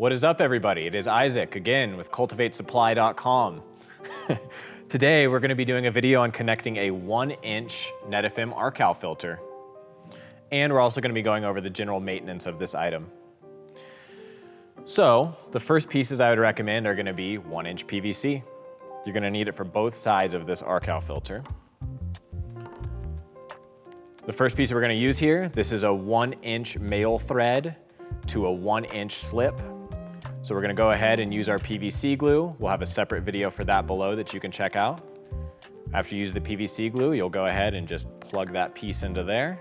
What is up, everybody? It is Isaac again with cultivatesupply.com. Today we're going to be doing a video on connecting a 1-inch Neatafim Arcal filter. And we're also going to be going over the general maintenance of this item. So the first pieces I would recommend are going to be 1-inch PVC. You're going to need it for both sides of this Arcal filter. The first piece we're going to use here, this is a 1-inch male thread to a 1-inch slip. So we're going to go ahead and use our PVC glue. We'll have a separate video for that below that you can check out. After you use the PVC glue, you'll go ahead and just plug that piece into there.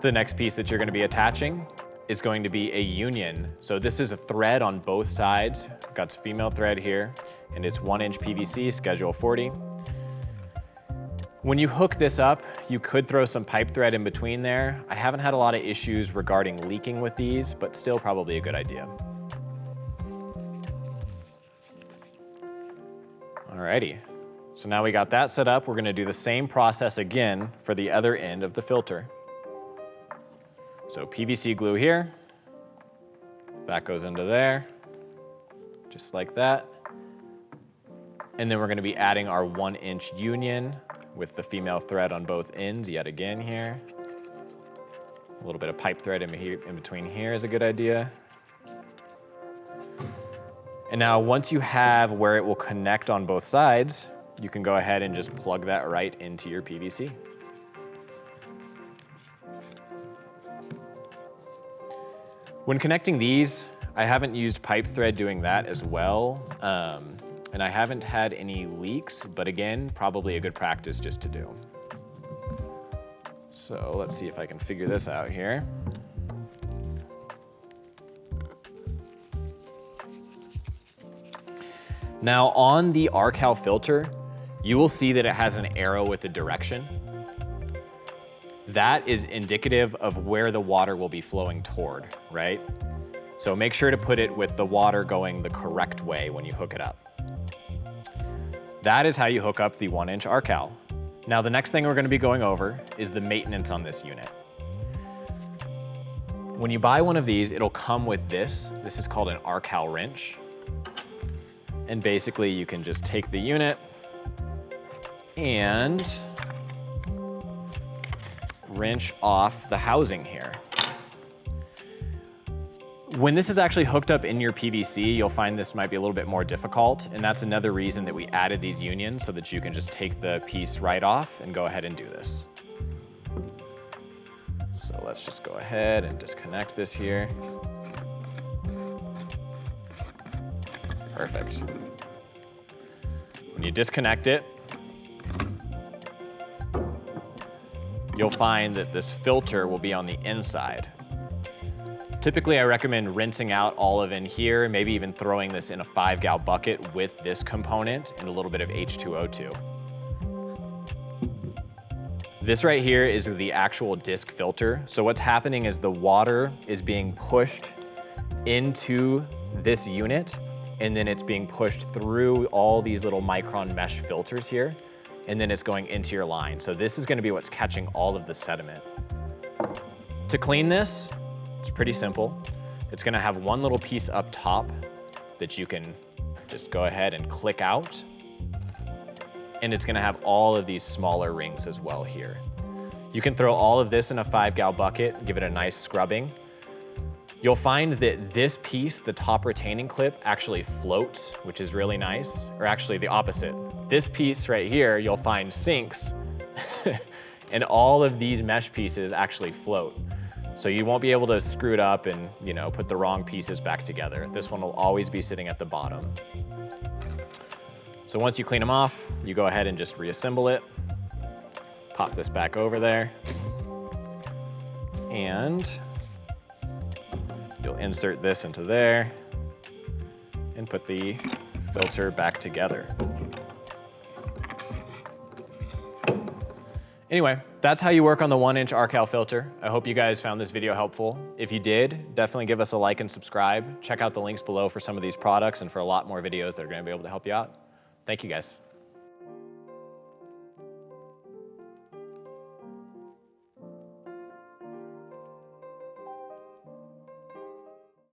The next piece that you're going to be attaching is going to be a union. So this is a thread on both sides. Got some female thread here, and it's 1-inch PVC, schedule 40. When you hook this up, you could throw some pipe thread in between there. I haven't had a lot of issues regarding leaking with these, but still probably a good idea. Alrighty, so now we got that set up. We're gonna do the same process again for the other end of the filter. So PVC glue here, that goes into there, just like that. And then we're gonna be adding our 1-inch union with the female thread on both ends yet again here. A little bit of pipe thread in between here is a good idea. And now once you have where it will connect on both sides, you can go ahead and just plug that right into your PVC. When connecting these, I haven't used pipe thread doing that as well. And I haven't had any leaks, but again, probably a good practice just to do. So let's see if I can figure this out here. Now on the Arcal filter, you will see that it has an arrow with a direction. That is indicative of where the water will be flowing toward, right? So make sure to put it with the water going the correct way when you hook it up. That is how you hook up the 1-inch Arcal. Now the next thing we're going to be going over is the maintenance on this unit. When you buy one of these, it'll come with this. This is called an Arcal wrench. And basically you can just take the unit and wrench off the housing here. When this is actually hooked up in your PVC, you'll find this might be a little bit more difficult, and that's another reason that we added these unions so that you can just take the piece right off and go ahead and do this. So let's just go ahead and disconnect this here. Perfect. When you disconnect it, you'll find that this filter will be on the inside. Typically, I recommend rinsing out all of in here, maybe even throwing this in a 5-gal bucket with this component and a little bit of H2O2. This right here is the actual disc filter. So what's happening is the water is being pushed into this unit, and then it's being pushed through all these little micron mesh filters here, and then it's going into your line. So this is gonna be what's catching all of the sediment. To clean this, it's pretty simple. It's gonna have one little piece up top that you can just go ahead and click out. And it's gonna have all of these smaller rings as well here. You can throw all of this in a 5-gal bucket, give it a nice scrubbing. You'll find that this piece, the top retaining clip, actually floats, which is really nice, or actually the opposite. This piece right here, you'll find sinks, and all of these mesh pieces actually float. So you won't be able to screw it up and, put the wrong pieces back together. This one will always be sitting at the bottom. So once you clean them off, you go ahead and just reassemble it. Pop this back over there. And you'll insert this into there and put the filter back together. Anyway, that's how you work on the 1-inch Arcal filter. I hope you guys found this video helpful. If you did, definitely give us a like and subscribe. Check out the links below for some of these products and for a lot more videos that are gonna be able to help you out. Thank you guys.